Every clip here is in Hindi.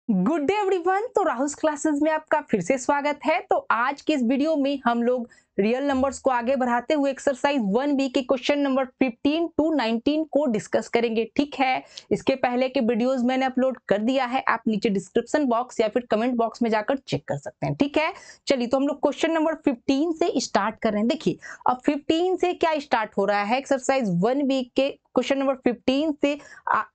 Good day everyone. तो राहुल क्लासेस में आपका फिर से स्वागत है। तो आज के इस वीडियो में हम लोग रियल नंबर्स को आगे बढ़ाते हुए एक्सरसाइज 1B के क्वेश्चन नंबर 15 टू 19 को डिस्कस करेंगे। ठीक है, इसके पहले के वीडियोस मैंने अपलोड कर दिया है, आप नीचे डिस्क्रिप्शन बॉक्स या फिर कमेंट बॉक्स में जाकर चेक कर सकते हैं। ठीक है, चलिए तो हम लोग क्वेश्चन नंबर 15 से स्टार्ट कर रहे हैं। देखिए अब 15 से क्या स्टार्ट हो रहा है, एक्सरसाइज 1B के क्वेश्चन नंबर 15 से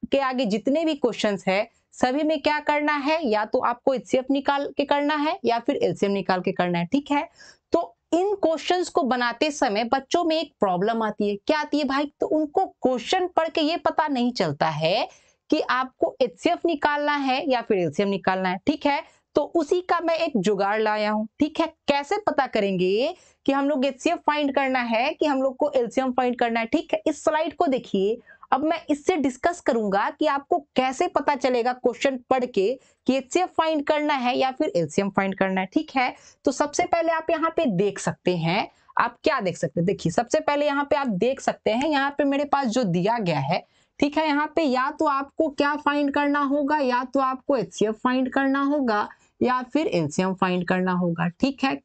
के आगे जितने भी क्वेश्चन है सभी में क्या करना है, या तो आपको एचसीएफ निकाल के करना है या फिर एलसीएम निकाल के करना है। ठीक है, तो इन क्वेश्चंस को बनाते समय बच्चों में एक प्रॉब्लम आती है। क्या आती है भाई? तो उनको क्वेश्चन पढ़ के ये पता नहीं चलता है कि आपको एचसीएफ निकालना है या फिर एलसीएम निकालना है। ठीक है, तो उसी का मैं एक जुगाड़ लाया हूं। ठीक है, कैसे पता करेंगे कि हम लोग एचसीएफ फाइंड करना है कि हम लोग को एलसीएम फाइंड करना है। ठीक है, इस स्लाइड को देखिए। अब मैं इससे डिस्कस करूंगा कि आपको कैसे पता चलेगा क्वेश्चन पढ़ के कि एचसीएफ फाइंड करना है या फिर एलसीएम फाइंड करना है। ठीक है, तो सबसे पहले आप यहाँ पे देख सकते हैं। आप क्या देख सकते हैं? देखिए सबसे पहले यहाँ पे आप देख सकते हैं, यहाँ पे मेरे पास जो दिया गया है। ठीक है, यहाँ पे या तो आपको क्या फाइंड करना होगा, या तो आपको एचसीएफ फाइंड करना होगा या फिर एलसीएम फाइंड करना होगा। ठीक है,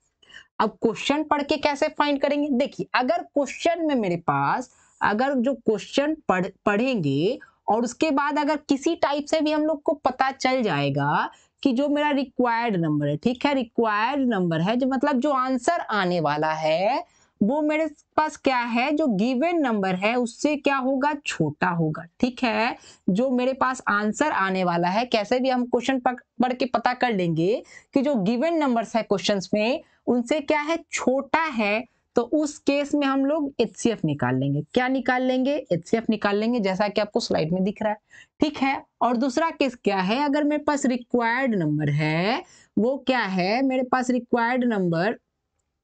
अब क्वेश्चन पढ़ के कैसे फाइंड करेंगे? देखिए अगर क्वेश्चन में मेरे पास अगर जो क्वेश्चन पढ़ेंगे और उसके बाद अगर किसी टाइप से भी हम लोग को पता चल जाएगा कि जो मेरा रिक्वायर्ड नंबर है, ठीक है, रिक्वायर्ड नंबर है जो मतलब जो आंसर आने वाला है वो मेरे पास क्या है, जो गिवन नंबर है उससे क्या होगा, छोटा होगा। ठीक है, जो मेरे पास आंसर आने वाला है, कैसे भी हम क्वेश्चन पढ़ के पता कर लेंगे कि जो गिवन नंबर्स है क्वेश्चंस में उनसे क्या है, छोटा है, तो उस केस में हम लोग एचसीएफ निकाल लेंगे। क्या निकाल लेंगे? एचसीएफ निकाल लेंगे, जैसा कि आपको स्लाइड में दिख रहा है। ठीक है, और दूसरा केस क्या है, अगर मेरे पास रिक्वायर्ड नंबर है, वो क्या है, मेरे पास रिक्वायर्ड नंबर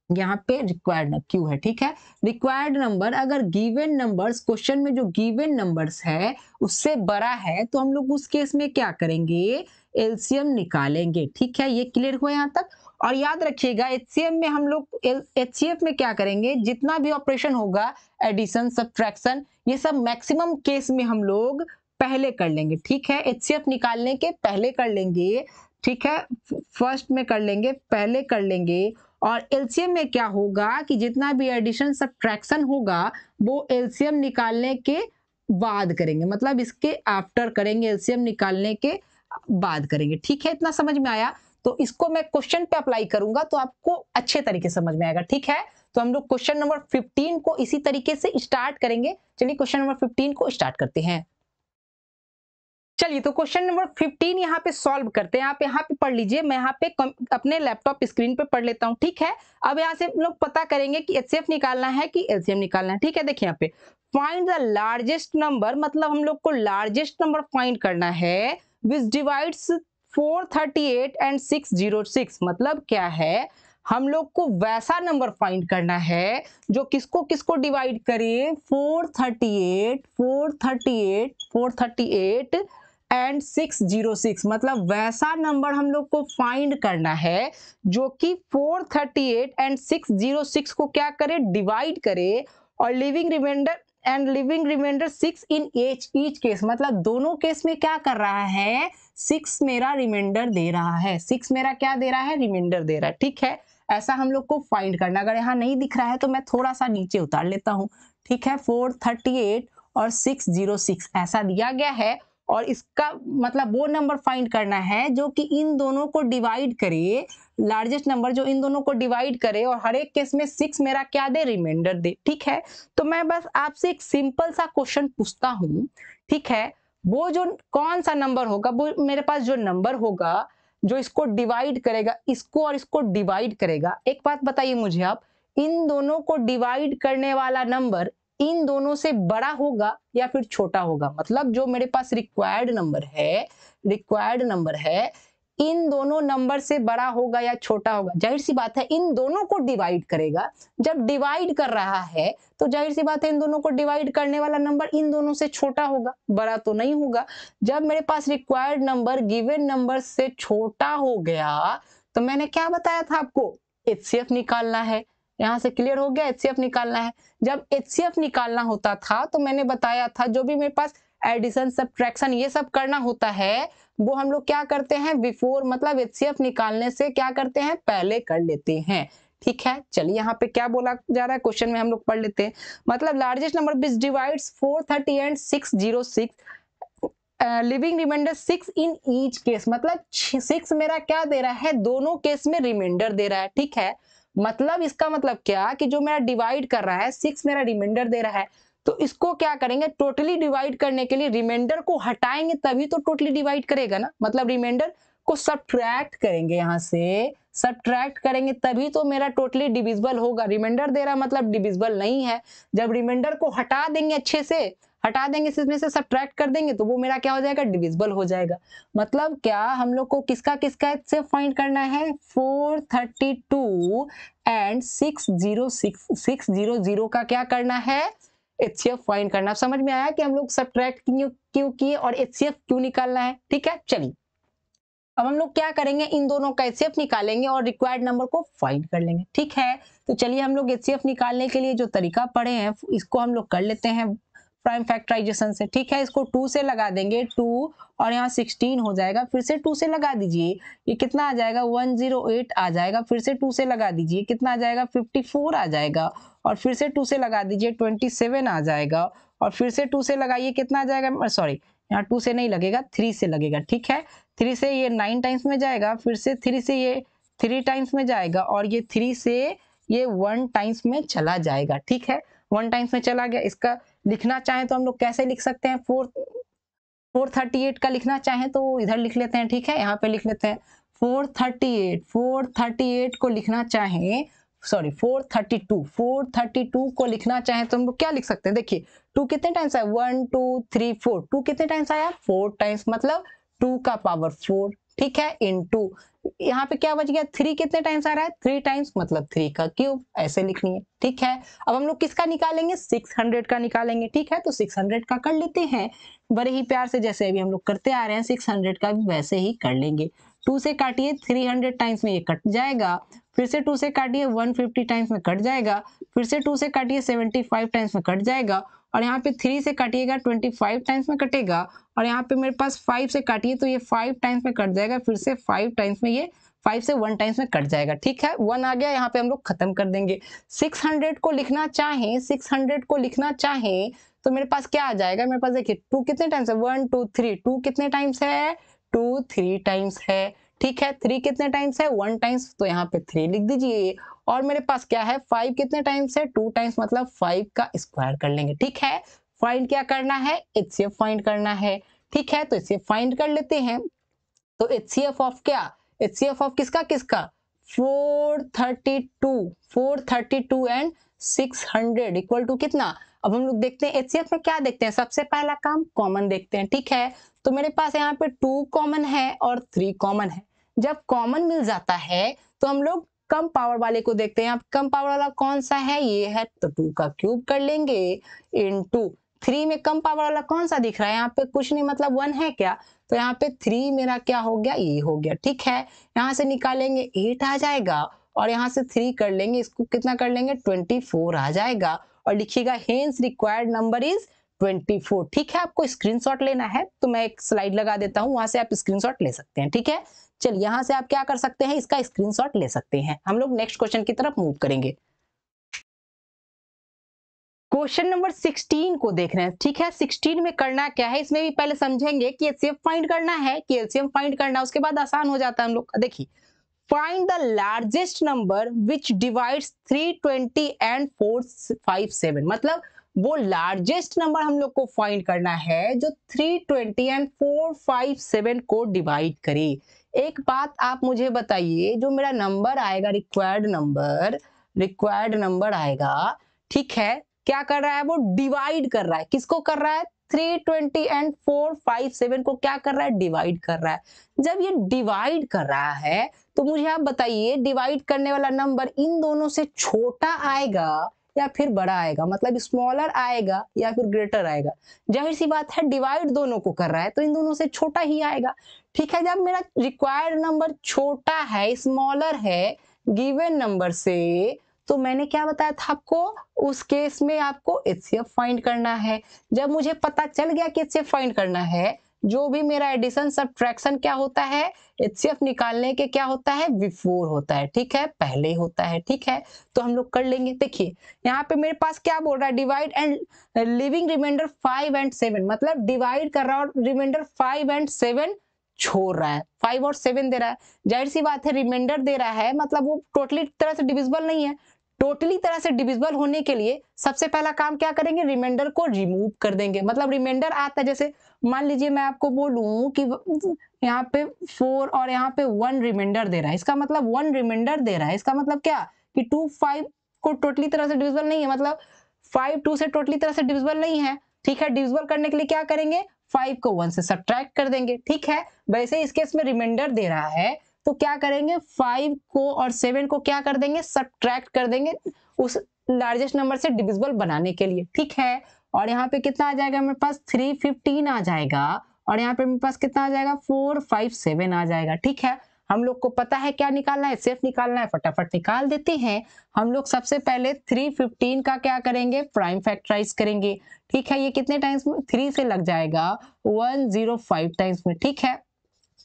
यहाँ पे रिक्वायर्ड क्यू है। ठीक है, रिक्वायर्ड नंबर अगर गिवन नंबर्स क्वेश्चन में जो गिवन नंबर्स है उससे बड़ा है तो हम लोग उस केस में क्या करेंगे, एलसीएम निकालेंगे। ठीक है, ये क्लियर हुआ यहाँ तक। और याद रखिएगा एचसीएम में हम लोग एचसीएफ में क्या करेंगे, जितना भी ऑपरेशन होगा, एडिशन सब्ट्रैक्शन, ये सब मैक्सिमम केस में हम लोग पहले कर लेंगे। ठीक है, एचसीएफ निकालने के पहले कर लेंगे। ठीक है, फर्स्ट में कर लेंगे, पहले कर लेंगे। और एलसीएम में क्या होगा कि जितना भी एडिशन सब्ट्रैक्शन होगा वो एलसीएम निकालने के बाद करेंगे, मतलब इसके आफ्टर करेंगे, एलसीएम निकालने के बाद करेंगे। ठीक है, इतना समझ में आया? तो इसको मैं क्वेश्चन पे अप्लाई करूंगा तो आपको अच्छे तरीके से समझ में आएगा। ठीक है, तो हम लोग क्वेश्चन नंबर 15 को इसी तरीके से स्टार्ट करेंगे। चलिए क्वेश्चन नंबर 15 को स्टार्ट करते हैं। चलिए तो क्वेश्चन नंबर 15 यहाँ पे सॉल्व करते हैं। आप यहाँ पे पढ़ लीजिए, मैं यहाँ पे अपने लैपटॉप स्क्रीन पे पढ़ लेता हूँ। ठीक है, अब यहाँ से हम लोग पता करेंगे कि एचसीएफ निकालना है कि एलसीएम निकालना है। ठीक है, देखिए यहाँ पे फाइंड द लार्जेस्ट नंबर, मतलब हम लोग को लार्जेस्ट नंबर फाइंड करना है विच डिवाइड्स 438 एंड 606। मतलब क्या है, हम लोग को वैसा नंबर फाइंड करना है जो किसको किसको डिवाइड करे, 438 438 438 एंड 606। मतलब वैसा नंबर हम लोग को फाइंड करना है जो कि 438 एंड 606 को क्या करे, डिवाइड करे, और leaving remainder 6 in each case. मतलब दोनों केस में क्या कर रहा है, 6 मेरा रिमाइंडर दे रहा है, 6 मेरा क्या दे रहा है, रिमाइंडर दे रहा है। ठीक है, ऐसा हम लोग को फाइंड करना। अगर यहाँ नहीं दिख रहा है तो मैं थोड़ा सा नीचे उतार लेता हूँ। ठीक है, 438 और 606 ऐसा दिया गया है, और इसका मतलब वो नंबर फाइंड करना है जो कि इन दोनों को डिवाइड करे, लार्जेस्ट नंबर जो इन दोनों को डिवाइड करे और हर एक केस में 6 मेरा क्या दे, रिमाइंडर दे। ठीक है, तो मैं बस आपसे एक सिंपल सा क्वेश्चन पूछता हूँ। ठीक है, वो जो कौन सा नंबर होगा, वो मेरे पास जो नंबर होगा जो इसको डिवाइड करेगा, इसको और इसको डिवाइड करेगा। एक बात बताइए मुझे आप, इन दोनों को डिवाइड करने वाला नंबर इन दोनों से बड़ा होगा या फिर छोटा होगा? मतलब जो मेरे पास रिक्वायर्ड नंबर है इन दोनों नंबर से बड़ा होगा या छोटा होगा? जाहिर सी बात है इन दोनों को डिवाइड करेगा। जब डिवाइड कर रहा है तो जाहिर सी बात है इन दोनों को डिवाइड करने वाला नंबर इन दोनों से छोटा होगा, बड़ा तो नहीं होगा। जब मेरे पास रिक्वायर्ड नंबर गिवन नंबर से छोटा हो गया तो मैंने क्या बताया था आपको, एचसीएफ निकालना है। यहां से क्लियर हो गया, एचसीएफ निकालना है। जब एचसीएफ निकालना होता था तो मैंने बताया था जो भी मेरे पास एडिशन, सब्ट्रैक्शन ये सब करना होता है, वो हम लोग क्या करते हैं बिफोर मतलब एचसीएफ निकालने से क्या करते हैं पहले कर लेते हैं। ठीक है, चलिए यहाँ पे क्या बोला जा रहा है क्वेश्चन में हम लोग पढ़ लेते हैं। मतलब largest number which divides 430 and 606 leaving remainder 6 in each case, मतलब 6 मेरा क्या दे रहा है दोनों केस में रिमाइंडर दे रहा है। ठीक है, मतलब इसका मतलब क्या कि जो मेरा डिवाइड कर रहा है 6 मेरा रिमाइंडर दे रहा है, तो इसको क्या करेंगे टोटली डिवाइड करने के लिए रिमाइंडर को हटाएंगे तभी तो टोटली डिवाइड करेगा ना, मतलब रिमाइंडर को सब्ट्रैक्ट करेंगे, यहाँ से सब्ट्रैक्ट करेंगे तभी तो मेरा टोटली डिविजिबल होगा। रिमाइंडर दे रहा मतलब डिविजिबल नहीं है, जब रिमाइंडर को हटा देंगे अच्छे से हटा देंगे इसमें से सब्ट्रैक्ट कर देंगे तो वो मेरा क्या हो जाएगा डिविजिबल हो जाएगा। मतलब क्या हम लोग को किसका किसका से फाइंड करना है 432 एंड 600 का क्या करना है एचसीएफ फाइंड करना। समझ में आया कि हम लोग सब्ट्रैक्ट क्यों किए और एचसीएफ क्यों निकालना है। ठीक है, चलिए अब हम लोग क्या करेंगे इन दोनों का एचसीएफ निकालेंगे और रिक्वायर्ड नंबर को फाइंड कर लेंगे। ठीक है, तो चलिए हम लोग एचसीएफ निकालने के लिए जो तरीका पढ़े हैं इसको हम लोग कर लेते हैं प्राइम फैक्टराइजेशन से। ठीक है, इसको 2 से लगा देंगे 2 और यहाँ 16 हो जाएगा, फिर से 2 से लगा दीजिए ये कितना आ जाएगा 108 आ जाएगा, फिर से 2 से लगा दीजिए कितना आ जाएगा 54 आ जाएगा, और फिर से 2 से लगा दीजिए 27 आ जाएगा, और फिर से 2 से लगाइए कितना आ जाएगा, सॉरी यहाँ 2 से नहीं लगेगा 3 से लगेगा। ठीक है, 3 से ये 9 टाइम्स में जाएगा, फिर से 3 से ये 3 टाइम्स में जाएगा, और ये 3 से ये 1 टाइम्स में चला जाएगा। ठीक है, 1 टाइम्स में चला गया। इसका लिखना चाहें तो हम लोग कैसे लिख सकते हैं 438 का लिखना चाहें तो इधर लिख लेते हैं। ठीक है, यहाँ पे लिख लेते हैं 438 को लिखना चाहें, सॉरी 432 को लिखना चाहें तो हम लोग क्या लिख सकते हैं। देखिए 2 कितने टाइम्स आया 1 2 3 4, 2 कितने टाइम्स आया 4 टाइम्स, मतलब 2 का पावर 4। ठीक है, इनटू यहाँ पे क्या बच गया 3 कितने टाइम्स आ रहा है 3 टाइम्स, मतलब 3 का क्यूब, ऐसे लिखनी है। ठीक है, अब हम लोग किसका निकालेंगे 600 का निकालेंगे। ठीक है, तो 600 का कर लेते हैं बड़े ही प्यार से, जैसे अभी हम लोग करते आ रहे हैं 600 का भी वैसे ही कर लेंगे। 2 से काटिए 300 टाइम्स में ये कट जाएगा, फिर से 2 से काटिए 150 टाइम्स में कट जाएगा, फिर से 2 से काटिए 75 टाइम्स में कट जाएगा, और यहाँ पे 3 से काटिएगा 25 टाइम्स में कटेगा, और यहाँ पे मेरे पास 5 से काटिए तो ये 5 टाइम्स में कट जाएगा, फिर से 5 टाइम्स में ये 5 से 1 टाइम्स में कट जाएगा। ठीक है, 1 आ गया, यहाँ पे हम लोग खत्म कर देंगे। 600 को लिखना चाहें तो मेरे पास क्या आ जाएगा, मेरे पास देखिए 2 कितने टाइम्स है 1 2 3, 2 कितने टाइम्स है 2 3 टाइम्स है। ठीक है, 3 कितने टाइम्स है 1 टाइम्स, तो यहाँ पे 3 लिख दीजिए, और मेरे पास क्या है 5 कितने टाइम्स है 2 टाइम्स, मतलब 5 का स्क्वायर कर लेंगे। ठीक है, फाइंड क्या करना है एचसीएफ फाइंड करना है। ठीक है, तो एचसीएफ फाइंड कर लेते हैं। तो एचसीएफ ऑफ क्या, एचसीएफ ऑफ किसका किसका 432 एंड 600 इक्वल टू कितना। अब हम लोग देखते हैं एचसीएफ में क्या देखते हैं, सबसे पहला काम कॉमन देखते हैं। ठीक है, तो मेरे पास यहाँ पे 2 कॉमन है और 3 कॉमन है। जब कॉमन मिल जाता है तो हम लोग कम पावर वाले को देखते हैं। यहाँ कम पावर वाला कौन सा है, ये है, तो 2 का क्यूब कर लेंगे इनटू 3 में कम पावर वाला कौन सा दिख रहा है, यहाँ पे कुछ नहीं, मतलब 1 है क्या, तो यहाँ पे 3 मेरा क्या हो गया ये हो गया। ठीक है, यहाँ से निकालेंगे 8 आ जाएगा, और यहाँ से 3 कर लेंगे, इसको कितना कर लेंगे 24 आ जाएगा, और लिखिएगा हेंस रिक्वायर्ड नंबर इज 24। ठीक है, आपको स्क्रीनशॉट लेना है तो मैं एक स्लाइड लगा देता हूँ, वहां से आप स्क्रीनशॉट ले सकते हैं। ठीक है, चलिए यहाँ से आप क्या कर सकते हैं इसका स्क्रीनशॉट ले सकते हैं। हम लोग नेक्स्ट क्वेश्चन की तरफ मूव करेंगे। क्वेश्चन नंबर 16 को देख रहे हैं। ठीक है, 16 में करना क्या है, इसमें भी पहले समझेंगे कि एचसीएफ फाइंड करना है कि एलसीएम फाइंड करना है, उसके बाद आसान हो जाता है हम लोग। देखिए find the largest number which divides 320 and 457, मतलब वो लार्जेस्ट नंबर हम लोग को फाइंड करना है जो 320 एंड 457 को डिवाइड करे। एक बात आप मुझे बताइए, जो मेरा नंबर आएगा रिक्वायर्ड नंबर आएगा, ठीक है, क्या कर रहा है वो डिवाइड कर रहा है, किसको कर रहा है 320 एंड 457 को क्या कर रहा है डिवाइड कर रहा है। जब ये डिवाइड कर रहा है तो मुझे आप बताइए डिवाइड करने वाला नंबर इन दोनों से छोटा आएगा या फिर बड़ा आएगा, मतलब स्मॉलर आएगा या फिर ग्रेटर आएगा। जाहिर सी बात है डिवाइड दोनों को कर रहा है तो इन दोनों से छोटा ही आएगा। ठीक है, जब मेरा रिक्वायर्ड नंबर छोटा है स्मॉलर है गिवन नंबर से, तो मैंने क्या बताया था आपको, उस केस में आपको HCF फाइंड करना है। जब मुझे पता चल गया कि HCF फाइंड करना है, जो भी मेरा एडिशन सब्ट्रैक्शन क्या होता है, HCF निकालने के क्या होता है, बिफोर होता है, ठीक है, पहले होता है, ठीक है। तो हम लोग कर लेंगे। देखिए यहाँ पे मेरे पास क्या बोल रहा है, divide and leaving remainder 5 and 7, मतलब डिवाइड कर रहा है और रिमाइंडर 5 एंड 7 छोड़ रहा है, 5 और 7 दे रहा है। जाहिर सी बात है रिमाइंडर दे रहा है, मतलब वो टोटली तरह से डिविजिबल नहीं है। टोटली तरह से डिविजिबल होने के लिए सबसे पहला काम क्या करेंगे, रिमाइंडर को रिमूव कर देंगे। मतलब रिमाइंडर आता है, जैसे मान लीजिए मैं आपको बोलूं कि यहाँ पे 4 और यहाँ पे 1 रिमाइंडर दे रहा है, इसका मतलब 1 रिमाइंडर दे रहा है, इसका मतलब क्या कि 2 5 को टोटली तरह से डिविजिबल नहीं है, मतलब 5 2 से टोटली तरह से डिविजिबल नहीं है, ठीक है। डिविजिबल करने के लिए क्या करेंगे, 5 को 1 से सब्ट्रैक्ट कर देंगे, ठीक है। वैसे इस केस में रिमाइंडर दे रहा है तो क्या करेंगे, 5 को और 7 को क्या कर देंगे, सब्ट्रैक्ट कर देंगे उस लार्जेस्ट नंबर से डिविजिबल बनाने के लिए, ठीक है। और यहाँ पे कितना आ जाएगा मेरे पास, 315 आ जाएगा, और यहाँ पे मेरे पास कितना आ जाएगा, 457 आ जाएगा, ठीक है। हम लोग को पता है क्या निकालना है, HCF निकालना है, फटाफट निकाल देते हैं। हम लोग सबसे पहले 315 का क्या करेंगे, प्राइम फैक्टराइज करेंगे, ठीक है। ये कितने टाइम्स में, 3 से लग जाएगा 105 टाइम्स में, ठीक है।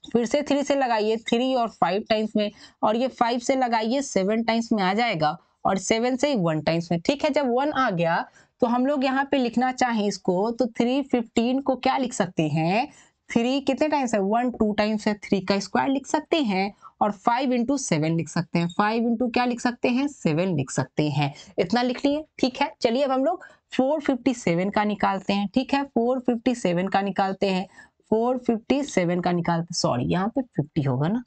फिर से 3 से लगाइए 3 और 5 टाइम्स में, और ये 5 से लगाइए 7 टाइम्स में आ जाएगा, और 7 से 1 टाइम्स में, ठीक है। जब 1 आ गया तो हम लोग यहाँ पे लिखना चाहें इसको, तो 315 को क्या लिख सकते हैं, 3 कितने टाइम्स है, 1 2 टाइम्स है, 3 का स्क्वायर लिख सकते हैं, और 5 इंटू 7 लिख सकते हैं, 5 इंटू क्या लिख सकते हैं, 7 लिख सकते हैं। इतना लिख लिए, ठीक है। चलिए अब हम लोग 457 का निकालते हैं, ठीक है। 457 का निकालते हैं, 457 का निकालते, सॉरी यहाँ पे 50 होगा ना,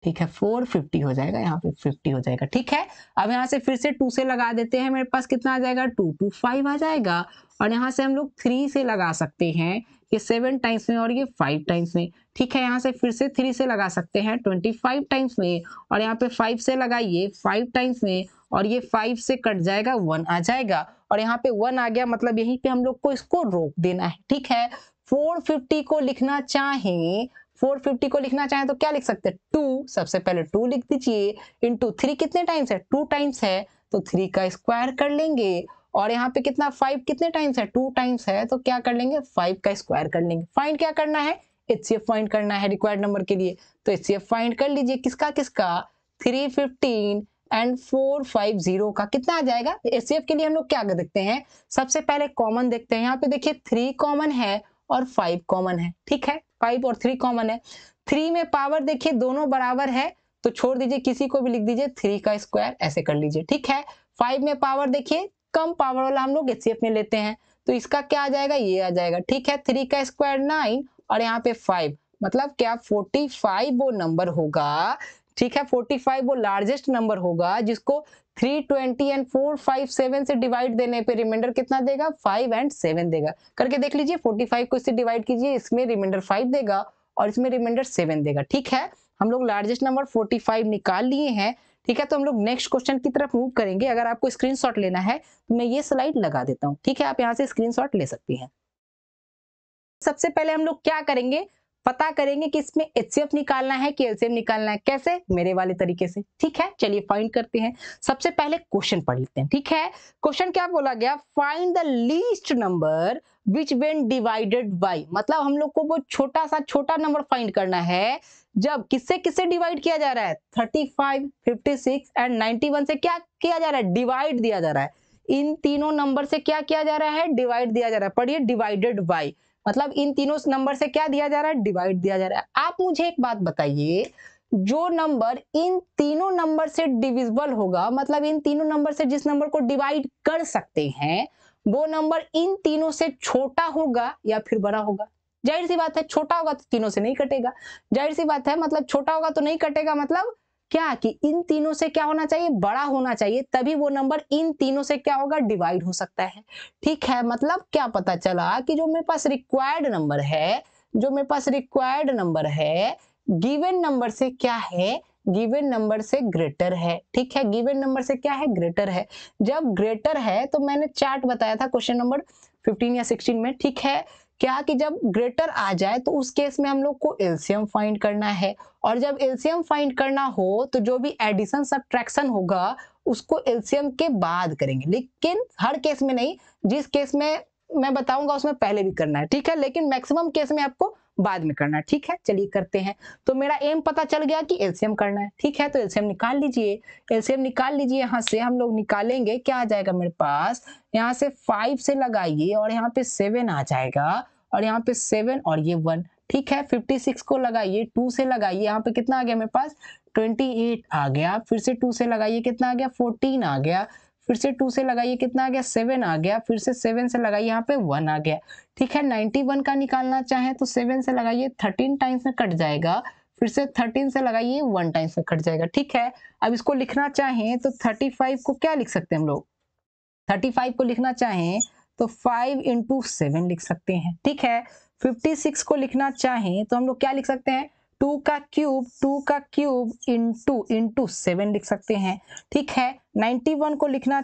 ठीक है। 450 हो जाएगा, यहाँ पे 50 हो जाएगा, ठीक है। अब यहाँ से फिर से 2 से लगा देते हैं, मेरे पास कितना आ जाएगा, 225 आ जाएगा, और यहाँ से हम लोग 3 से लगा सकते हैं, ये 7 टाइम्स में और ये 5 टाइम्स में, ठीक है। यहाँ से फिर से 3 से लगा सकते हैं 25 टाइम्स में, और यहाँ पे 5 से लगाइए 5 टाइम्स में, और ये 5 से कट जाएगा 1 आ जाएगा, और यहाँ पे 1 आ गया, मतलब यहीं पे हम लोग को इसको रोक देना है, ठीक है। 450 को लिखना चाहें, 450 को लिखना चाहें तो क्या लिख सकते हैं, 2, सबसे पहले 2 लिख दीजिए, इंटू 3 कितने टाइम्स है, 2 टाइम्स है, तो 3 का स्क्वायर कर लेंगे, और यहाँ पे कितना 5 कितने टाइम्स है, 2 टाइम्स है, तो क्या कर लेंगे, 5 का स्क्वायर कर लेंगे। फाइंड क्या करना है, HCF फाइंड करना है रिक्वायर्ड नंबर के लिए, तो HCF फाइंड कर लीजिए, किसका किसका, 315 एंड 450 का कितना आ जाएगा। HCF के लिए हम लोग क्या देखते हैं, सबसे पहले कॉमन देखते हैं। यहाँ पे देखिए 3 कॉमन है और 5 कॉमन है, ठीक है। 5 और 3 कॉमन है, 3 में पावर देखिए दोनों बराबर है, तो छोड़ दीजिए, किसी को भी लिख दीजिए 3 का स्क्वायर, ऐसे कर लीजिए, ठीक है। 5 में पावर देखिए कम पावर वाला हम लोग HCF में लेते हैं, तो इसका क्या आ जाएगा, ये आ जाएगा, ठीक है। 3 का स्क्वायर 9, और यहाँ पे 5, मतलब क्या 45 वो नंबर होगा, ठीक है। 45 वो लार्जेस्ट नंबर होगा जिसको 320 एंड 457 से डिवाइड देने पे रिमाइंडर कितना देगा, 5 एंड 7 देगा। करके देख लीजिए, 45 को इससे डिवाइड कीजिए, इसमें रिमाइंडर 5 देगा और इसमें रिमाइंडर 7 देगा, ठीक है। हम लोग लार्जेस्ट नंबर 45 निकाल लिए हैं, ठीक है। तो हम लोग नेक्स्ट क्वेश्चन की तरफ मूव करेंगे। अगर आपको स्क्रीनशॉट लेना है तो मैं ये स्लाइड लगा देता हूँ, ठीक है, आप यहाँ से स्क्रीनशॉट ले सकती हैं। सबसे पहले हम लोग क्या करेंगे, पता करेंगे कि इसमें HCF निकालना है कि LCM निकालना है, कैसे, मेरे वाले तरीके से, ठीक है। चलिए फाइंड करते हैं। सबसे पहले क्वेश्चन पढ़ लेते हैं, ठीक है। क्वेश्चन क्या बोला गया, find the least number which when divided bye, मतलब हम लोग को वो छोटा नंबर फाइंड करना है जब किससे किससे डिवाइड किया जा रहा है, 35 56 एंड 91 से क्या किया जा रहा है, डिवाइड दिया जा रहा है। इन तीनों नंबर से क्या किया जा रहा है, डिवाइड दिया जा रहा है। पढ़िए, डिवाइडेड बाय, मतलब इन तीनों नंबर से क्या दिया जा रहा है, डिवाइड दिया जा रहा है। आप मुझे एक बात बताइए, जो नंबर इन तीनों नंबर से डिविजिबल होगा, मतलब इन तीनों नंबर से जिस नंबर को डिवाइड कर सकते हैं, वो नंबर इन तीनों से छोटा होगा या फिर बड़ा होगा। जाहिर सी बात है, छोटा होगा तो तीनों से नहीं कटेगा, जाहिर सी बात है, मतलब छोटा होगा तो नहीं कटेगा, मतलब क्या कि इन तीनों से क्या होना चाहिए, बड़ा होना चाहिए, तभी वो नंबर इन तीनों से क्या होगा, डिवाइड हो सकता है, ठीक है। मतलब क्या पता चला कि जो मेरे पास रिक्वायर्ड नंबर है, जो मेरे पास रिक्वायर्ड नंबर है, गिवन नंबर से क्या है, गिवन नंबर से ग्रेटर है, ठीक है। गिवन नंबर से क्या है, ग्रेटर है। जब ग्रेटर है तो मैंने चार्ट बताया था क्वेश्चन नंबर 15 या 16 में, ठीक है, क्या कि जब ग्रेटर आ जाए तो उस केस में हम लोग को एलसीएम फाइंड करना है, और जब एलसीएम फाइंड करना हो तो जो भी एडिशन सब्ट्रैक्शन होगा उसको एलसीएम के बाद करेंगे, लेकिन हर केस में नहीं, जिस केस में मैं बताऊंगा उसमें पहले भी करना है, ठीक है, लेकिन मैक्सिमम केस में आपको बाद में करना है, ठीक है। चलिए करते हैं। तो मेरा एम पता चल गया कि एलसीएम करना है, ठीक है, तो एलसीएम निकाल लीजिए। एलसीएम निकाल लीजिए, यहाँ से हम लोग निकालेंगे, क्या आ जाएगा मेरे पास, यहाँ से 5 से लगाइए और यहाँ पे 7 आ जाएगा, और यहाँ पे 7 और ये 1, ठीक है। 56 को लगाइए, 2 से लगाइए, यहाँ पे कितना आ गया मेरे पास 28 आ गया, फिर से 2 से लगाइए, कितना आ गया 14 आ गया, फिर से 2 से लगाइए, कितना आ गया 7 आ गया, फिर से 7 से लगाइए, यहाँ पे 1 आ गया, ठीक है। 91 का निकालना चाहे तो 7 से लगाइए, 13 टाइम्स में कट जाएगा, फिर से 13 से लगाइए, 1 टाइम्स में कट जाएगा, ठीक है। अब इसको लिखना चाहें तो 35 को क्या लिख सकते हैं हम लोग, 35 को लिखना चाहें तो 5 × 7 लिख सकते हैं, ठीक है। 56 को लिखना चाहें तो हम लोग क्या लिख सकते हैं, 2 का क्यूब इंटू 7 लिख सकते हैं, ठीक है। 91 को लिखना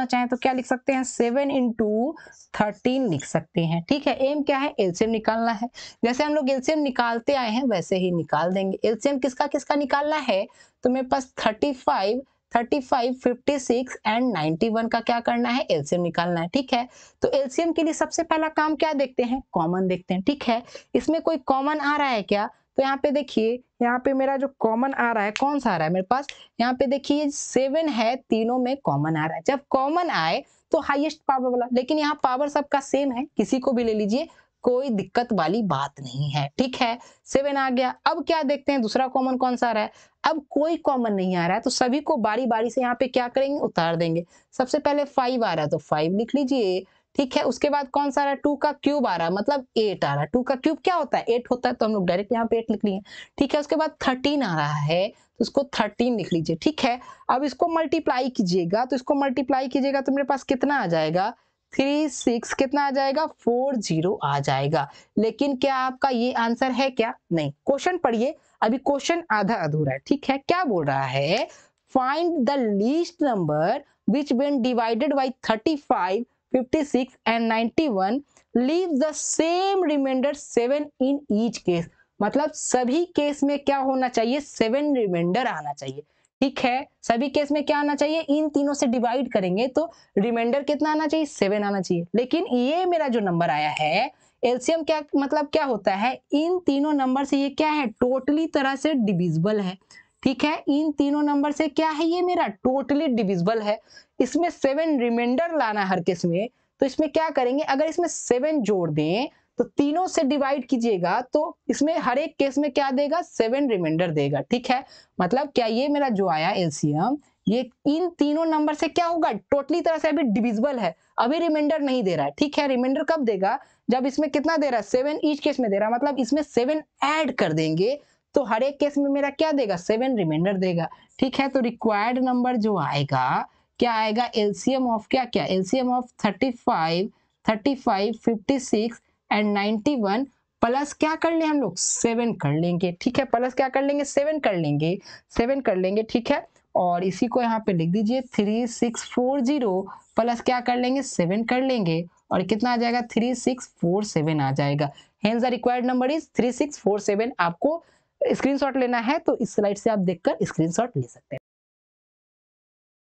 चाहें तो क्या लिख सकते हैं, 7 × 13 लिख सकते हैं, ठीक है। एम क्या है, एलसीएम निकालना है। जैसे हम लोग एलसीएम निकालते आए हैं वैसे ही निकाल देंगे। एलसीएम किसका किसका निकालना है, तो मेरे पास 35, 56 एंड 91 का क्या करना है, एलसीएम निकालना है, ठीक है। तो एलसीएम के लिए सबसे पहला काम क्या देखते हैं, कॉमन देखते हैं, ठीक है। इसमें कोई कॉमन आ रहा है क्या, तो यहाँ पे देखिए, यहाँ पे मेरा जो कॉमन आ रहा है कौन सा आ रहा है मेरे पास, यहाँ पे देखिए 7 है, तीनों में कॉमन आ रहा है। जब कॉमन आए तो हाईएस्ट पावर वाला, लेकिन यहाँ पावर सबका सेम है, किसी को भी ले लीजिए, कोई दिक्कत वाली बात नहीं है, ठीक है। 7 आ गया। अब क्या देखते हैं दूसरा कॉमन कौन सा आ रहा है, अब कोई कॉमन नहीं आ रहा है तो सभी को बारी बारी से यहाँ पे क्या करेंगे, उतार देंगे। सबसे पहले 5 आ रहा है तो 5 लिख लीजिए, ठीक है। उसके बाद कौन सा आ रहा है, 2 का क्यूब आ रहा है, मतलब 8 आ रहा है। 2 का क्यूब क्या होता है, 8 होता है, तो हम लोग डायरेक्ट यहाँ पे 8 लिख लिए, ठीक है। उसके बाद 13 आ रहा है तो उसको 13 लिख लीजिए, ठीक है। अब इसको मल्टीप्लाई कीजिएगा, तो इसको मल्टीप्लाई कीजिएगा तो मेरे पास कितना आ जाएगा, 36, कितना आ जाएगा 40 आ जाएगा। लेकिन क्या आपका ये आंसर है क्या, नहीं। क्वेश्चन पढ़िए, अभी क्वेश्चन आधा अधूरा है, ठीक है। क्या बोल रहा है, find the least number which when divided by 35, 56 and 91 leave the same remainder 7 in each case. मतलब सभी केस में क्या होना चाहिए, 7 रिमाइंडर आना चाहिए, ठीक है। सभी केस में क्या आना चाहिए, इन तीनों से डिवाइड करेंगे तो रिमाइंडर कितना आना चाहिए, 7 आना चाहिए। लेकिन ये मेरा जो नंबर आया है, एलसीएम क्या मतलब क्या होता है, इन तीनों नंबर से ये क्या है, टोटली तरह से डिविजिबल है, ठीक है। इन तीनों नंबर से क्या है, ये मेरा टोटली डिविजिबल है। इसमें 7 रिमाइंडर लाना है हर केस में, तो इसमें क्या करेंगे, अगर इसमें 7 जोड़ दें तो तीनों से डिवाइड कीजिएगा तो इसमें हर एक केस में क्या देगा, 7 रिमाइंडर देगा, ठीक है। मतलब क्या ये मेरा जो आया एलसीएम, ये इन तीनों नंबर से क्या होगा, टोटली तरह से अभी डिविजिबल है, अभी रिमाइंडर नहीं दे रहा है, ठीक है। रिमाइंडर कब देगा, जब इसमें कितना दे रहा है, 7 ईच केस में दे रहा है, मतलब इसमें 7 ऐड कर देंगे तो हर एक केस में मेरा क्या देगा, 7 रिमाइंडर देगा, ठीक है। तो रिक्वायर्ड नंबर जो आएगा क्या आएगा, एलसीएम ऑफ क्या क्या, एलसीएम ऑफ 35, 56 एंड 91 प्लस क्या कर ले हम लोग, 7 कर लेंगे, ठीक है। प्लस क्या कर लेंगे, 7 कर लेंगे, 7 कर लेंगे, ठीक है। और इसी को यहाँ पे लिख दीजिए 3640 प्लस क्या कर लेंगे, 7 कर लेंगे, और कितना आ जाएगा 3647 आ जाएगा। Hence the required number is 3647। आपको स्क्रीनशॉट लेना है तो इस स्लाइड से आप देखकर स्क्रीनशॉट ले सकते हैं।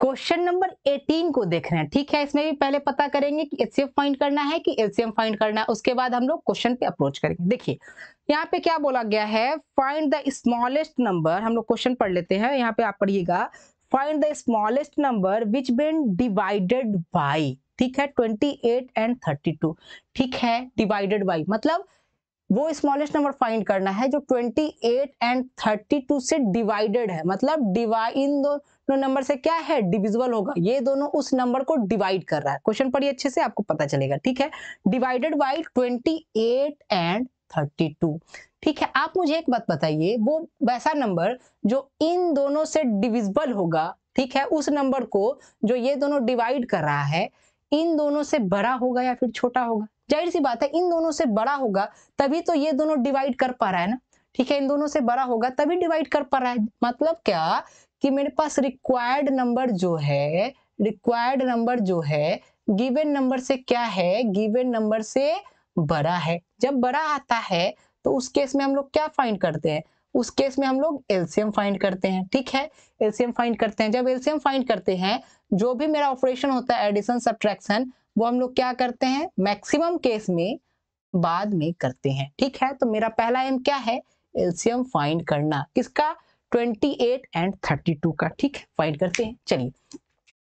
क्वेश्चन नंबर 18 को देख रहे हैं, ठीक है। इसमें भी पहले पता करेंगे कि एचसीएफ फाइंड करना है कि एलसीएम फाइंड करना है, उसके बाद हम लोग क्वेश्चन पे अप्रोच करेंगे। देखिए यहाँ पे क्या बोला गया है, फाइंड द स्मॉलेस्ट नंबर। हम लोग क्वेश्चन पढ़ लेते हैं, यहाँ पे आप पढ़िएगा, find the smallest number which being divided by, ठीक है, 28 एंड 32, ठीक है। डिवाइडेड बाय मतलब वो स्मॉलेस्ट नंबर फाइंड करना है जो 28 एंड 32 से डिवाइडेड है, मतलब डिवाइड इन दोनों नंबर से क्या है, डिविजिबल होगा, ये दोनों उस नंबर को डिवाइड कर रहा है। क्वेश्चन पढ़िए अच्छे से, आपको पता चलेगा, ठीक है। डिवाइडेड बाय 28 एंड 32, ठीक है। आप मुझे एक बात बताइए, वो वैसा नंबर जो इन दोनों से डिविजिबल होगा, ठीक है, उस नंबर को जो ये दोनों डिवाइड कर रहा है, इन दोनों से बड़ा होगा या फिर छोटा होगा, जाहिर सी बात है इन दोनों से बड़ा होगा तभी तो ये दोनों डिवाइड कर पा रहा है ना, ठीक है। इन दोनों से बड़ा होगा तभी डिवाइड कर पा रहा है, मतलब क्या कि मेरे पास रिक्वायर्ड नंबर जो है गिवन नंबर से क्या है, गिवन नंबर से बड़ा है। जब बड़ा आता है तो उस केस में हम लोग क्या फाइंड करते हैं, उस केस में हम लोग एलसीएम फाइंड करते हैं। ठीक है, एलसीएम फाइंड करते हैं। जब एलसीएम फाइंड करते हैं, जो भी मेरा ऑपरेशन होता है एडिशन सब्ट्रैक्शन, वो हम लोग क्या करते हैं, मैक्सिमम केस में बाद में करते हैं। ठीक है, तो मेरा पहला एम क्या है, एलसीएम फाइंड करना, किसका, 28 एंड 32 का। ठीक है, फाइंड करते हैं। चलिए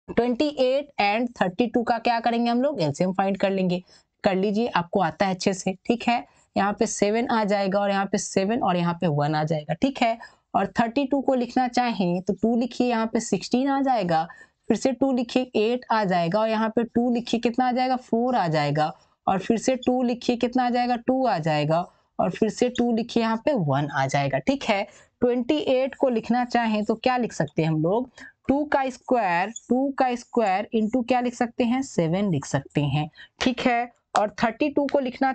28 एंड 32 का क्या करेंगे हम लोग, एलसीएम फाइंड कर लेंगे। कर लीजिए, आपको आता है अच्छे से। ठीक है, यहाँ पे 7 आ जाएगा और यहाँ पे 7 और यहाँ पे 1 आ जाएगा। ठीक है, और 32 को लिखना चाहें तो 2 लिखिए, यहाँ पे 16 आ जाएगा, फिर से 2 लिखिए 8 आ जाएगा, और यहाँ पे 2 लिखिए कितना आ जाएगा, 4 आ जाएगा, और फिर से 2 लिखिए कितना आ जाएगा, 2 आ जाएगा, और फिर से 2 लिखिए यहाँ पे 1 आ जाएगा। ठीक है, 28 को लिखना चाहें तो क्या लिख सकते हैं हम लोग, 2 का स्क्वायर इंटू क्या लिख सकते हैं, 7 लिख सकते हैं। ठीक है, और 32 को लिखना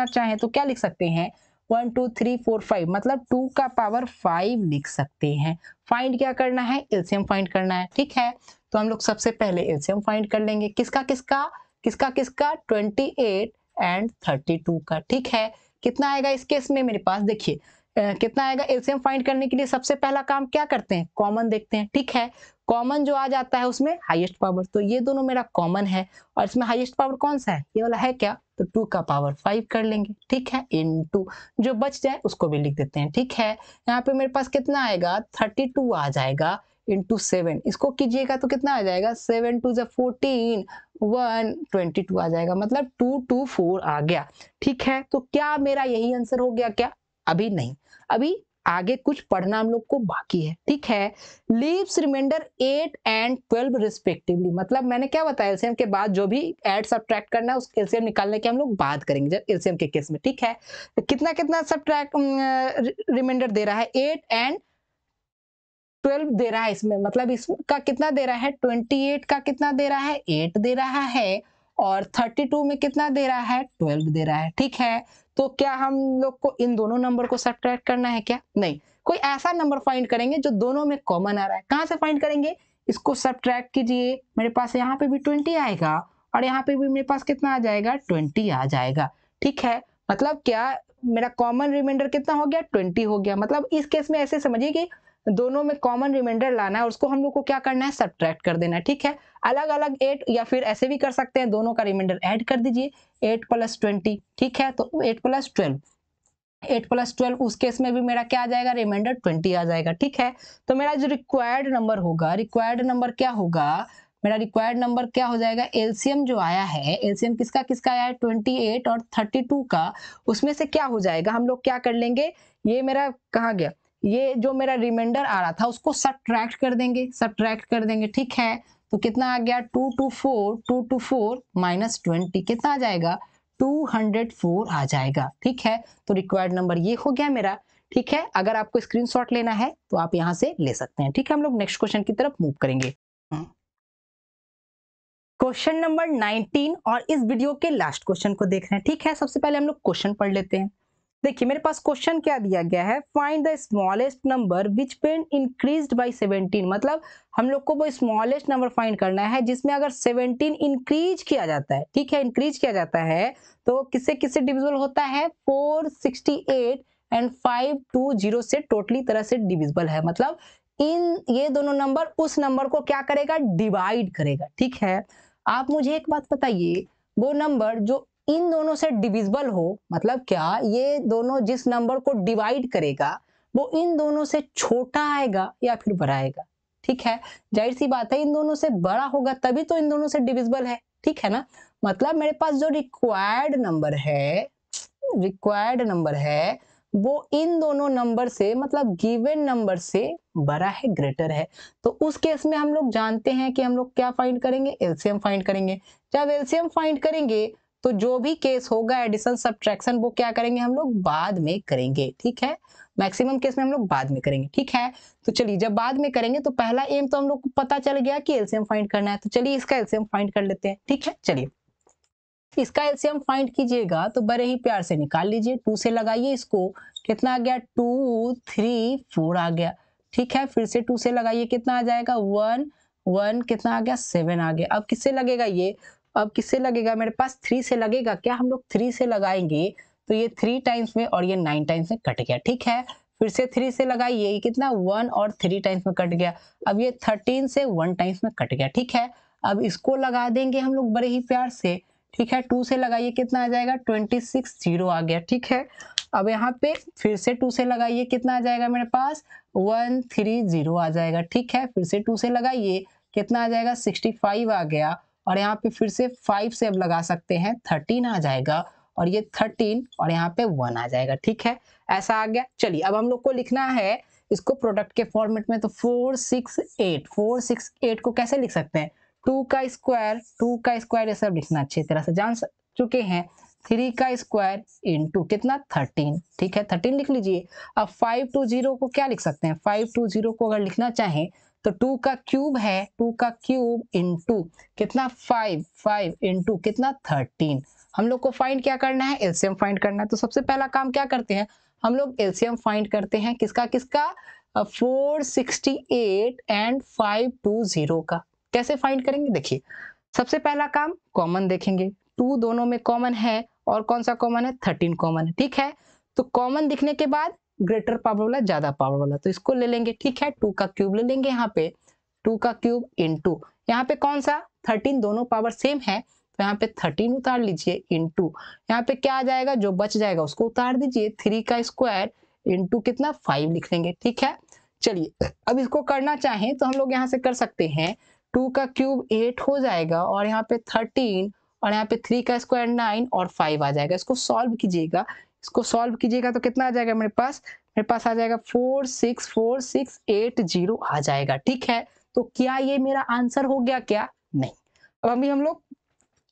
चाहें तो क्या लिख सकते हैं, 1 2 3 4 5, मतलब 2 का पावर 5 लिख सकते हैं। फाइंड क्या करना है, एलसीएम फाइंड करना है। ठीक है, तो हम लोग सबसे पहले एलसीएम फाइंड कर लेंगे, किसका 28 एंड 32 का। ठीक है, कितना आएगा इस केस में, मेरे पास देखिए कितना आएगा। एलसीएम फाइंड करने के लिए सबसे पहला काम क्या करते हैं, कॉमन देखते हैं। ठीक है, कॉमन जो आ जाता है उसमें हाईएस्ट पावर, तो ये दोनों मेरा कॉमन है, और इसमें हाईएस्ट पावर कौन सा है, ये वाला है क्या, तो 2 का पावर 5 कर लेंगे। ठीक है, इनटू जो बच जाए उसको भी लिख देते हैं। ठीक है, यहाँ पे मेरे पास कितना आएगा, 32 आ जाएगा इंटू 7, इसको कीजिएगा तो कितना आ जाएगा, 7 2 14, 1 22 आ जाएगा, मतलब 224 आ गया। ठीक है, तो क्या मेरा यही आंसर हो गया क्या, अभी नहीं, अभी आगे कुछ पढ़ना हम लोग को बाकी है। ठीक है, लीव्स रिमाइंडर 8 एंड 12 रिस्पेक्टिवली, मतलब मैंने क्या बताया, एलसीएम के बाद जो भी ऐड सब्ट्रैक्ट करना है उस एलसीएम निकालने के हम लोग बात करेंगे जब एलसीएम के केस में। ठीक है, तो कितना कितना सब्ट्रैक्ट रिमाइंडर दे रहा है, 8 एंड 12 दे रहा है इसमें, मतलब इसका कितना दे रहा है, 28 का कितना दे रहा है, 8 दे रहा है, और 32 में कितना दे रहा है, 12 दे रहा है। ठीक है, तो क्या हम लोग को इन दोनों नंबर को सब्ट्रैक्ट करना है क्या, नहीं, कोई ऐसा नंबर फाइंड करेंगे जो दोनों में कॉमन आ रहा है। कहां से फाइंड करेंगे, इसको सब्ट्रैक्ट कीजिए, मेरे पास यहाँ पे भी 20 आएगा और यहाँ पे भी मेरे पास कितना आ जाएगा, 20 आ जाएगा। ठीक है, मतलब क्या मेरा कॉमन रिमाइंडर कितना हो गया, 20 हो गया। मतलब इस केस में ऐसे समझिए कि दोनों में कॉमन रिमाइंडर लाना है, उसको हम लोग को क्या करना है, सब्ट्रैक्ट कर देना है। ठीक है, अलग अलग 8, या फिर ऐसे भी कर सकते हैं, दोनों का रिमाइंडर ऐड कर दीजिए, 8 + 20। ठीक है, तो 8 + 12, 8 + 12, उस केस में भी मेरा क्या आ जाएगा, रिमाइंडर 20 आ जाएगा। ठीक है, तो मेरा जो रिक्वायर्ड नंबर होगा, रिक्वायर्ड नंबर क्या होगा, मेरा रिक्वायर्ड नंबर क्या हो जाएगा, एलसीएम जो आया है, एलसीएम किसका किसका आया है, 28 और 32 का, उसमें से क्या हो जाएगा, हम लोग क्या कर लेंगे, ये मेरा कहाँ गया, ये जो मेरा रिमाइंडर आ रहा था उसको सब्ट्रैक्ट कर देंगे। ठीक है, तो कितना आ गया, 224 माइनस 20 कितना आ जाएगा, 204 आ जाएगा। ठीक है, तो रिक्वायर्ड नंबर ये हो गया मेरा। ठीक है, अगर आपको स्क्रीनशॉट लेना है तो आप यहां से ले सकते हैं। ठीक है, हम लोग नेक्स्ट क्वेश्चन की तरफ मूव करेंगे। क्वेश्चन नंबर 19 और इस वीडियो के लास्ट क्वेश्चन को देख रहे हैं। ठीक है, सबसे पहले हम लोग क्वेश्चन पढ़ लेते हैं। देखिए मेरे पास क्वेश्चन क्या दिया गया है, find the smallest number which when increased by 17, मतलब हम लोग को वो स्मॉलेस्ट नंबर फाइंड करना है जिसमें अगर 17 इंक्रीज किया जाता है। ठीक है, इंक्रीज किया जाता है तो किससे किससे डिविजिबल होता है, 468 एंड 520 से टोटली तरह से डिविजिबल है, मतलब इन ये दोनों नंबर उस नंबर को क्या करेगा, डिवाइड करेगा। ठीक है, आप मुझे एक बात बताइए, वो नंबर जो इन दोनों से डिविजिबल हो, मतलब क्या ये दोनों जिस नंबर को डिवाइड करेगा वो इन दोनों से छोटा आएगा या फिर बड़ा आएगा। ठीक है, जाहिर सी बात है इन दोनों से बड़ा होगा तभी तो इन दोनों से डिविजिबल है। ठीक है ना, मतलब मेरे पास जो रिक्वायर्ड नंबर है वो इन दोनों नंबर से, मतलब गिवन नंबर से बड़ा है, ग्रेटर है। तो उस केस में हम लोग जानते हैं कि हम लोग क्या फाइंड करेंगे, एलसीएम फाइंड करेंगे। जब एलसीएम फाइंड करेंगे तो जो भी केस होगा एडिशन सब्ट्रैक्शन वो क्या करेंगे, हम लोग बाद में करेंगे। ठीक है, मैक्सिमम केस में हम लोग बाद में करेंगे। ठीक है, तो चलिए जब बाद में करेंगे तो पहला एम तो हम लोग को पता चल गया कि एलसीएम फाइंड करना है, तो चलिए इसका एलसीएम फाइंड कर लेते हैं। ठीक है, चलिए इसका एलसीएम फाइंड कीजिएगा तो बड़े ही प्यार से निकाल लीजिए, 2 से लगाइए इसको, कितना आ गया, 2 3 4 आ गया। ठीक है, फिर से 2 से लगाइए, कितना आ जाएगा, 1 1, कितना आ गया, 7 आ गया। अब किससे लगेगा, ये अब किससे लगेगा, मेरे पास 3 से लगेगा क्या, हम लोग 3 से लगाएंगे तो ये 3 टाइम्स में और ये 9 टाइम्स में कट गया, ठीक है। फिर से 3 से लगाइए, ये कितना 1 और 3 टाइम्स में कट गया। अब ये 13 से 1 टाइम्स में कट गया, ठीक है। अब इसको लगा देंगे हम लोग बड़े ही प्यार से, ठीक है। 2 से लगाइए, कितना आ जाएगा 26, 0 आ गया, ठीक है। अब यहाँ पे फिर से 2 से लगाइए, कितना आ जाएगा मेरे पास 130 आ जाएगा, ठीक है। फिर से 2 से लगाइए, कितना आ जाएगा 65 आ गया। और यहाँ पे फिर से 5 से अब लगा सकते हैं 13 आ जाएगा, और ये 13 और यहाँ पे 1 आ जाएगा, ठीक है। ऐसा आ गया। चलिए अब हम लोग को लिखना है इसको प्रोडक्ट के फॉर्मेट में, तो 468 को कैसे लिख सकते हैं, 2 का स्क्वायर ये सब लिखना अच्छी तरह से जान चुके हैं। 3 का स्क्वायर इंटू कितना 13, ठीक है, 13 लिख लीजिए। अब 520 को क्या लिख सकते हैं, 520 को अगर लिखना चाहें तो 2 का क्यूब है, 2 का क्यूब इंटू कितना 5 इंटू कितना 13। हम लोग को फाइंड क्या करना है, एलसीएम फाइंड करना है। तो सबसे पहला काम क्या करते हैं, हम लोग एलसीएम फाइंड करते हैं, किसका 468 एंड 520 का। कैसे फाइंड करेंगे, देखिए सबसे पहला काम कॉमन देखेंगे, 2 दोनों में कॉमन है और कौन सा कॉमन है 13 कॉमन है, ठीक है। तो कॉमन दिखने के बाद ग्रेटर पावर वाला ज्यादा पावर वाला, तो इसको ले लेंगे, ठीक है। 2 का क्यूब ले लेंगे, यहाँ पे 2 का क्यूब इंटू यहाँ पे कौन सा 13, दोनों पावर सेम है तो यहाँ पे 13 उतार लीजिए, इंटू यहाँ पे क्या आ जाएगा, जो बच जाएगा उसको उतार दीजिए। 3 का स्क्वायर इंटू कितना 5 लिख लेंगे, ठीक है। चलिए अब इसको करना चाहें तो हम लोग यहाँ से कर सकते हैं, 2 का क्यूब 8 हो जाएगा और यहाँ पे 13 और यहाँ पे 3 का स्क्वायर 9 और 5 आ जाएगा। इसको सॉल्व कीजिएगा, इसको सॉल्व कीजिएगा तो कितना आ जाएगा मेरे पास आ जाएगा 464680 आ जाएगा, ठीक है। तो क्या ये मेरा आंसर हो गया क्या, नहीं। अब अभी हम लोग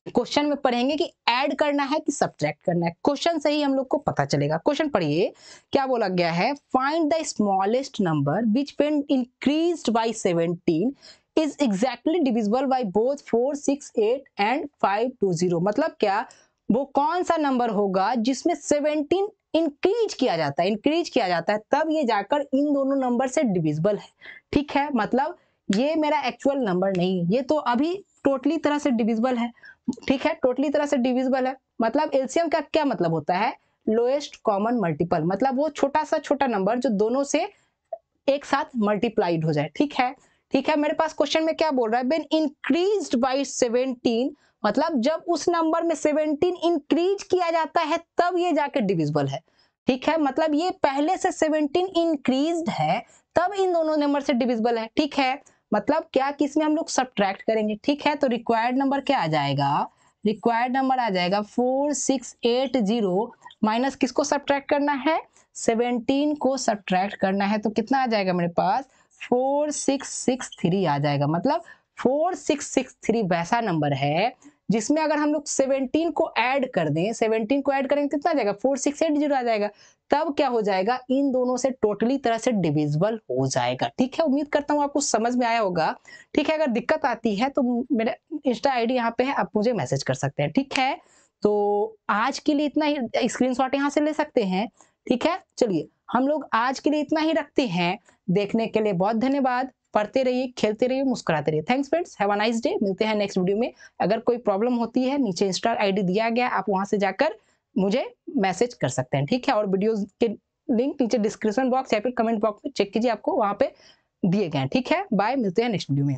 क्वेश्चन में पढ़ेंगे कि ऐड करना है कि सब्ट्रैक्ट करना है। क्वेश्चन से ही हम लोग को पता चलेगा। क्वेश्चन पढ़िए, क्या बोला गया है, find the smallest number which when increased by 17 is exactly divisible by both 468 and 520। मतलब क्या, वो कौन सा नंबर होगा जिसमें 17 इंक्रीज किया जाता है तब ये जाकर इन दोनों नंबर से डिविजिबल है, ठीक है। मतलब ये मेरा एक्चुअल नंबर नहीं, ये तो अभी टोटली तरह से डिविजिबल है, ठीक है, टोटली तरह से डिविजिबल है। मतलब एलसीएम का क्या मतलब होता है, लोएस्ट कॉमन मल्टीपल, मतलब वो छोटा सा छोटा नंबर जो दोनों से एक साथ मल्टीप्लाइड हो जाए, ठीक है। ठीक है, मेरे पास क्वेश्चन में क्या बोल रहा है, व्हेन इंक्रीज्ड बाय 17, मतलब जब उस नंबर में 17 इंक्रीज किया जाता है तब ये जाके डिविजिबल है, ठीक है। मतलब ये पहले से 17 इंक्रीज्ड है तब इन दोनों नंबर से डिविजिबल है, ठीक है। मतलब क्या कि इसमें हम लोग सब्ट्रैक्ट करेंगे, ठीक है। तो रिक्वायर्ड नंबर क्या आ जाएगा, रिक्वायर्ड नंबर आ जाएगा 4680 माइनस किसको सब्ट्रैक्ट करना है, 17 को सब्ट्रैक्ट करना है। तो कितना आ जाएगा मेरे पास 4663 आ जाएगा। मतलब 4663 वैसा नंबर है जिसमें अगर हम लोग 17 को ऐड कर दें, 17 को ऐड करेंगे कितना आ जाएगा 4680 आ जाएगा। तब क्या हो जाएगा, इन दोनों से टोटली तरह से डिविजिबल हो जाएगा, ठीक है। उम्मीद करता हूँ आपको समझ में आया होगा, ठीक है। अगर दिक्कत आती है तो मेरा इंस्टा आईडी यहाँ पे है, आप मुझे मैसेज कर सकते हैं, ठीक है। तो आज के लिए इतना ही, स्क्रीनशॉट यहाँ से ले सकते हैं, ठीक है। चलिए हम लोग आज के लिए इतना ही रखते हैं। देखने के लिए बहुत धन्यवाद। पढ़ते रहिए, खेलते रहिए, मुस्कुराते रहिए। Thanks friends, have a nice day. मिलते हैं नेक्स्ट वीडियो में। अगर कोई प्रॉब्लम होती है, नीचे इंस्टा आईडी दिया गया, आप वहां से जाकर मुझे मैसेज कर सकते हैं, ठीक है। और वीडियोस के लिंक नीचे डिस्क्रिप्शन बॉक्स या फिर कमेंट बॉक्स में चेक कीजिए, आपको वहां पे दिए गए हैं, ठीक है। बाय, मिलते हैं नेक्स्ट वीडियो में।